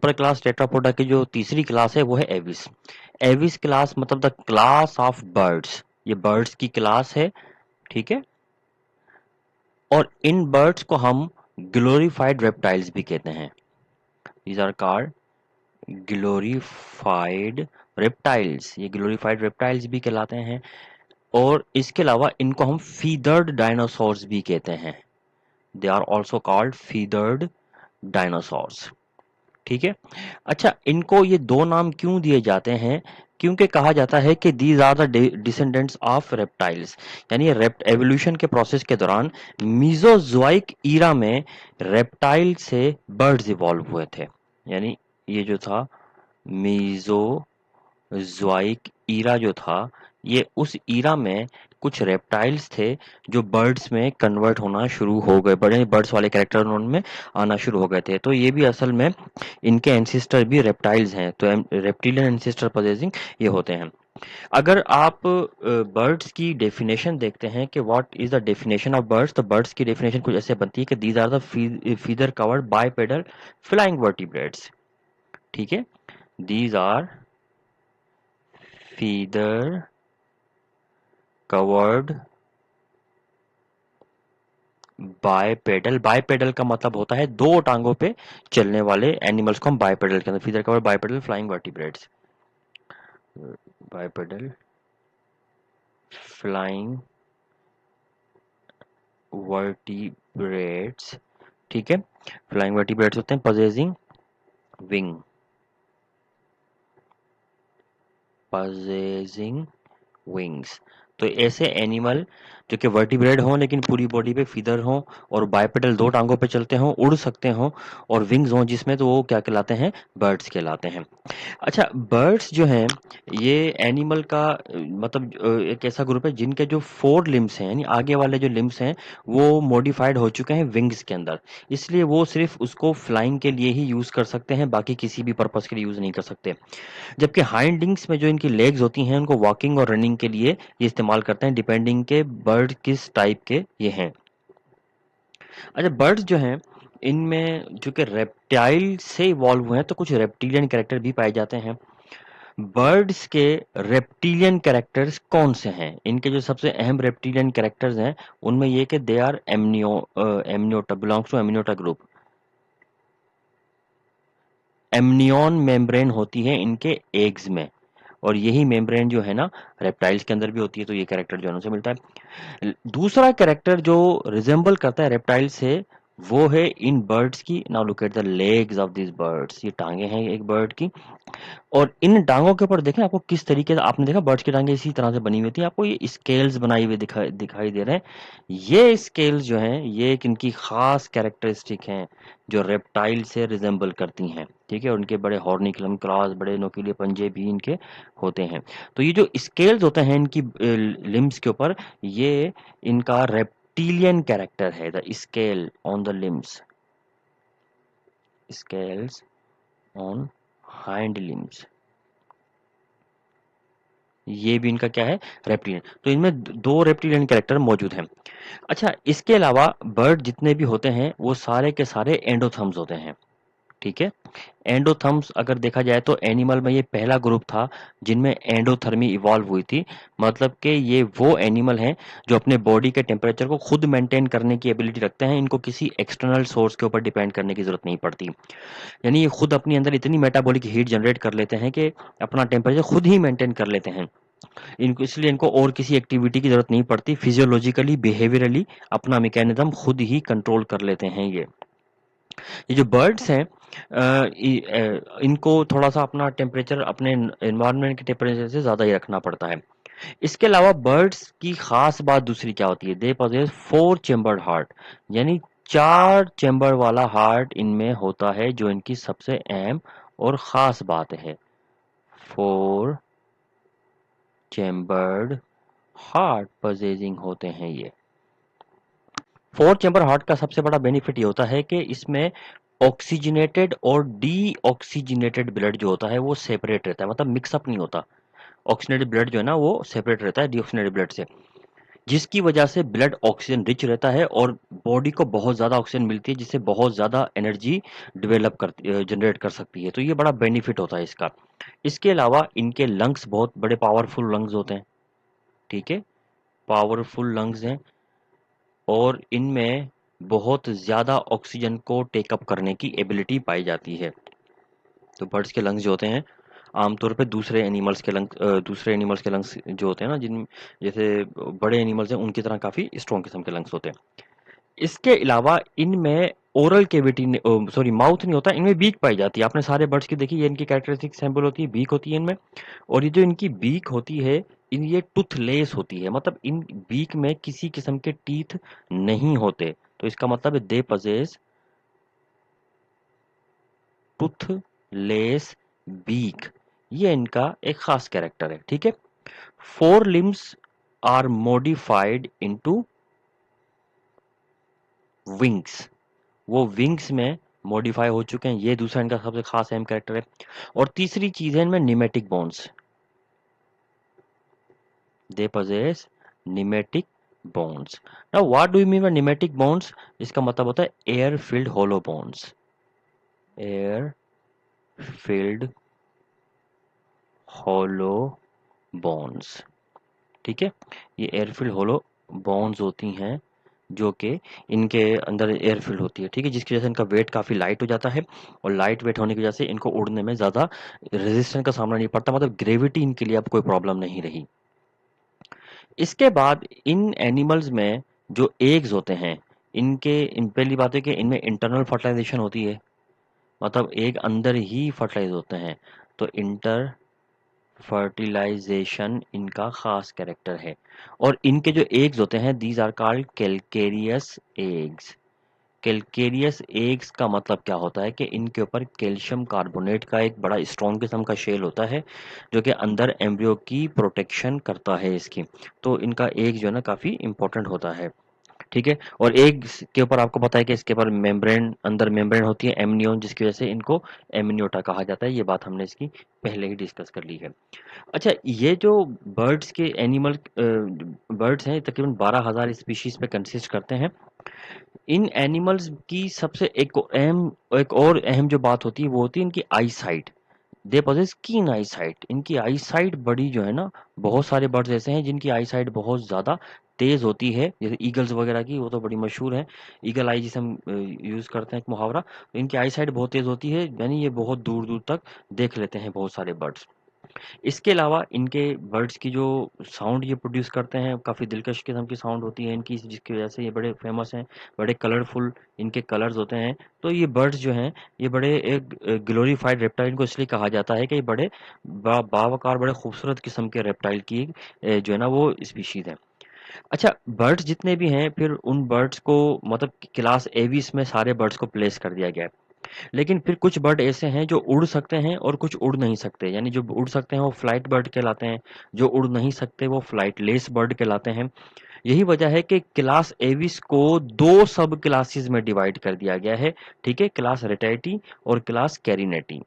Super class Tetrapoda की जो तीसरी क्लास है वो है एविस। एविस क्लास मतलब द क्लास ऑफ बर्ड्स, ये बर्ड्स की क्लास है, ठीक है। और इन बर्ड्स को हम ग्लोरीफाइड रेप्टाइल्स भी कहते हैं। These are called glorified reptiles, ये ग्लोरीफाइड रेप्टाइल्स भी कहलाते हैं। और इसके अलावा इनको हम फीदर्ड डायनासोर्स भी कहते हैं। They are also called feathered dinosaurs, ठीक है। अच्छा, इनको ये दो नाम क्यों दिए जाते हैं? क्योंकि कहा जाता है कि these are the descendants of reptiles, यानी एवोल्यूशन के प्रोसेस के दौरान मीजोजोइक ईरा में रेप्टाइल से बर्ड्स इवॉल्व हुए थे। यानी ये जो था मीजोजोइक ईरा जो था, ये उस ईरा में कुछ रेप्टाइल्स थे जो बर्ड्स में कन्वर्ट होना शुरू हो गए, बड़े बर्ड्स वाले कैरेक्टर उनमें आना शुरू हो गए थे। तो ये भी असल में इनके एंसिस्टर भी रेप्टाइल्स हैं, तो रेप्टिलियन एंसिस्टर पोजेसिंग ये होते हैं। अगर आप बर्ड्स की डेफिनेशन देखते हैं कि what is the definition of birds, तो बर्ड्स की डेफिनेशन कुछ ऐसे बनती है कि these are the feather covered bipedal flying vertebrates, ठीक है। These are feather covered bipedal, bipedal का मतलब होता है दो टांगों पे चलने वाले एनिमल्स को हम बायपेडल के अंदर, feather covered bipedal flying vertebrates, bipedal flying vertebrates, ठीक है। फ्लाइंग वर्टिब्रेट्स होते हैं पजेजिंग विंग, पजेजिंग विंग्स। तो ऐसे एनिमल जो कि वर्टिब्रेट हों लेकिन पूरी बॉडी पे फीदर हों और बायपेडल दो टांगों पे चलते हों, उड़ सकते हों, और विंग्स हों जिसमें, तो वो क्या कहलाते हैं? बर्ड्स कहलाते हैं। अच्छा, बर्ड्स जो हैं ये एनिमल का मतलब एक ऐसा ग्रुप है जिनके जो फोर लिम्स हैं, यानी आगे वाले जो लिम्स हैं वो मॉडिफाइड हो चुके हैं विंग्स के अंदर, इसलिए वो सिर्फ उसको फ्लाइंग के लिए ही यूज कर सकते हैं, बाकी किसी भी पर्पस के लिए यूज नहीं कर सकते। जबकि हाइंडिंग्स में जो इनकी लेग्स होती हैं उनको वॉकिंग और रनिंग के लिए ये इस्तेमाल करते हैं, डिपेंडिंग के बर्ड किस टाइप के ये हैं। अच्छा, बर्ड्स जो हैं इनमें जो कि रेप्टाइल से इवॉल्व हुए हैं, तो कुछ रेप्टिलियन कैरेक्टर भी पाए जाते हैं। बर्ड्स के रेप्टिलियन कैरेक्टर्स कौन से हैं? इनके जो सबसे अहम रेप्टिलियन कैरेक्टर्स हैं उनमें ये कि they are Amniota, belongs to Amniota group. Amnion membrane होती है इनके एग्स में, और यही मेम्ब्रेन जो है ना रेप्टाइल्स के अंदर भी होती है, तो ये कैरेक्टर जो है उनसे मिलता है। दूसरा कैरेक्टर जो रिजेंबल करता है रेप्टाइल से वो है इन बर्ड्स की, now look at the legs of this birds, ये टांगे हैं एक बर्ड की, और इन टांगों के ऊपर देखें आपको किस तरीके से, आपने देखा बर्ड्स की टांगे इसी तरह से बनी हुई थी, आपको ये स्केल्स बनाई हुई दिखाई दे रहे हैं। ये स्केल्स जो हैं ये एक इनकी खास कैरेक्टरिस्टिक हैं जो रेप्टाइल से रिजेंबल करती हैं, ठीक है। और उनके बड़े हॉर्निकुलम क्लॉज, बड़े नोकीले पंजे भी इनके होते हैं। तो ये जो स्केल्स होते हैं इनकी लिम्स के ऊपर, ये इनका रेप्टिलियन कैरेक्टर है, the scale on the limbs, scales on hind limbs, ये भी इनका क्या है? रेप्टिलियन। तो इनमें दो रेप्टिलियन कैरेक्टर मौजूद हैं। अच्छा, इसके अलावा बर्ड जितने भी होते हैं वो सारे के सारे एंडोथर्म्स होते हैं, ठीक है। एंडोथर्म्स अगर देखा जाए तो एनिमल में ये पहला ग्रुप था जिनमें एंडोथर्मी इवॉल्व हुई थी, मतलब कि ये वो एनिमल हैं जो अपने बॉडी के टेम्परेचर को खुद मेंटेन करने की एबिलिटी रखते हैं, इनको किसी एक्सटर्नल सोर्स के ऊपर डिपेंड करने की जरूरत नहीं पड़ती। यानी ये खुद अपनी अंदर इतनी मेटाबॉलिक हीट जनरेट कर लेते हैं कि अपना टेम्परेचर खुद ही मेंटेन कर लेते हैं। इनको इसलिए इनको और किसी एक्टिविटी की जरूरत नहीं पड़ती, फिजियोलॉजिकली बिहेवियरली अपना मैकेनिज्म खुद ही कंट्रोल कर लेते हैं। ये जो बर्ड्स हैं इनको थोड़ा सा अपना टेम्परेचर अपने एनवायरनमेंट के टेम्परेचर से ज़्यादा ही रखना पड़ता है। इसके अलावा बर्ड्स की खास बात दूसरी क्या होती है? दे पॉजेस फोर चेम्बर्ड हार्ट, यानी चार चेम्बर वाला हार्ट इनमें होता है, जो इनकी सबसे अहम और ख़ास बात है। फोर चेम्बर्ड हार्ट पजेजिंग होते हैं ये। फोर चेम्बर हार्ट का सबसे बड़ा बेनिफिट ये होता है कि इसमें ऑक्सीजनेटेड और डी ऑक्सीजनेटेड ब्लड जो होता है वो सेपरेट रहता है, मतलब मिक्सअप नहीं होता। ऑक्सीजनेटेड ब्लड जो है ना वो सेपरेट रहता है डीऑक्सीजनेटेड ब्लड से। जिसकी वजह से ब्लड ऑक्सीजन रिच रहता है और बॉडी को बहुत ज़्यादा ऑक्सीजन मिलती है, जिससे बहुत ज़्यादा एनर्जी जनरेट कर सकती है। तो ये बड़ा बेनिफिट होता है इसका। इसके अलावा इनके लंग्स बहुत बड़े पावरफुल लंग्स होते हैं, ठीक है, पावरफुल लंग्स हैं और इनमें बहुत ज़्यादा ऑक्सीजन को टेकअप करने की एबिलिटी पाई जाती है। तो बर्ड्स के लंग्स जो होते हैं आमतौर पे दूसरे एनिमल्स के लंग्स जो होते हैं ना, जिन जैसे बड़े एनिमल्स हैं उनकी तरह काफ़ी स्ट्रॉन्ग किस्म के लंग्स होते हैं। इसके अलावा इनमें ओरल केविटी सॉरी माउथ नहीं होता, इनमें बीक पाई जाती है। आपने सारे बर्ड्स की देखी, ये इनकी कैरेक्टरिस्टिक सैंपल होती है, बीक होती है इनमें। और ये जो इनकी बीक होती है, इन ये टूथलेस होती है, मतलब इन बीक में किसी किस्म के टीथ नहीं होते। तो इसका मतलब है दे पजेस टूथलेस बीक। ये इनका एक खास कैरेक्टर है, ठीक है। Four limbs are modified into wings. वो विंग्स में मॉडिफाई हो चुके हैं, ये दूसरा इनका सबसे खास अहम कैरेक्टर है। और तीसरी चीज है इनमें pneumatic bones, they possess pneumatic bones. Now what do you mean by pneumatic bones? इसका मतलब होता है एयर फिल्ड होलो बोन्स, एयर फिल्ड होलो बोन्स, ठीक है। ये एयरफील्ड होलो बोन्स होती हैं जो कि इनके अंदर एयरफील्ड होती है, ठीक है, जिसकी वजह से इनका वेट काफ़ी लाइट हो जाता है और लाइट वेट होने की वजह से इनको उड़ने में ज़्यादा रेजिस्टेंस का सामना नहीं पड़ता, मतलब ग्रेविटी इनके लिए अब कोई प्रॉब्लम नहीं रही। इसके बाद इन एनिमल्स में जो एग्स होते हैं, इनके इन पहली बात है कि इनमें इंटरनल फर्टिलाइजेशन होती है, मतलब एग अंदर ही फर्टिलाइज होते हैं। तो इंटर फर्टिलाइजेशन इनका खास कैरेक्टर है। और इनके जो एग्स होते हैं these are called calcareous eggs. Calcareous eggs का मतलब क्या होता है कि इनके ऊपर कैल्शियम कार्बोनेट का एक बड़ा स्ट्रॉन्ग किस्म का शेल होता है जो कि अंदर एम्ब्रियो की प्रोटेक्शन करता है इसकी। तो इनका एग जो है ना काफ़ी इंपॉर्टेंट होता है, ठीक है। और एग के ऊपर आपको पता है कि इसके ऊपर मेम्ब्रेन, अंदर मेम्ब्रेन होती है एमनियोन, जिसकी वजह से इनको एमनियोटा कहा जाता है। ये बात हमने इसकी पहले ही डिस्कस कर ली है। अच्छा, ये जो बर्ड्स के एनिमल बर्ड्स हैं तकरीबन 12,000 स्पीशीज पे कंसिस्ट करते हैं। इन एनिमल्स की सबसे एक और अहम जो बात होती है वो होती है इनकी आई साइट। दे पोजेस कीन आई साइट। इनकी आई साइट बड़ी जो है ना, बहुत सारे बर्ड्स ऐसे हैं जिनकी आई साइट बहुत ज़्यादा तेज होती है, जैसे ईगल्स वगैरह की, वो तो बड़ी मशहूर है। ईगल आई जिसे हम यूज़ करते हैं एक मुहावरा, तो इनकी आई साइट बहुत तेज होती है, यानी ये बहुत दूर दूर तक देख लेते हैं बहुत सारे बर्ड्स। इसके अलावा इनके बर्ड्स की जो साउंड ये प्रोड्यूस करते हैं काफ़ी दिलकश किस्म की साउंड होती है इनकी, जिसकी वजह से ये बड़े फेमस हैं, बड़े कलरफुल इनके कलर्स होते हैं। तो ये बर्ड्स जो हैं ये बड़े एक ग्लोरीफाइड रेप्टाइल इनको इसलिए कहा जाता है कि ये बड़े बावकार बड़े खूबसूरत किस्म के रेप्टाइल की जो है ना वो स्पीशीज है। अच्छा, बर्ड्स जितने भी हैं फिर उन बर्ड्स को मतलब क्लास एविस में सारे बर्ड्स को प्लेस कर दिया गया है। लेकिन फिर कुछ बर्ड ऐसे हैं जो उड़ सकते हैं और कुछ उड़ नहीं सकते, यानी जो उड़ सकते हैं वो फ्लाइट बर्ड कहलाते हैं, जो उड़ नहीं सकते वो फ्लाइटलेस बर्ड कहलाते हैं। यही वजह है कि क्लास एविस को दो सब क्लासेस में डिवाइड कर दिया गया है, ठीक है, क्लास रेटैटी और क्लास कैरिनेटी।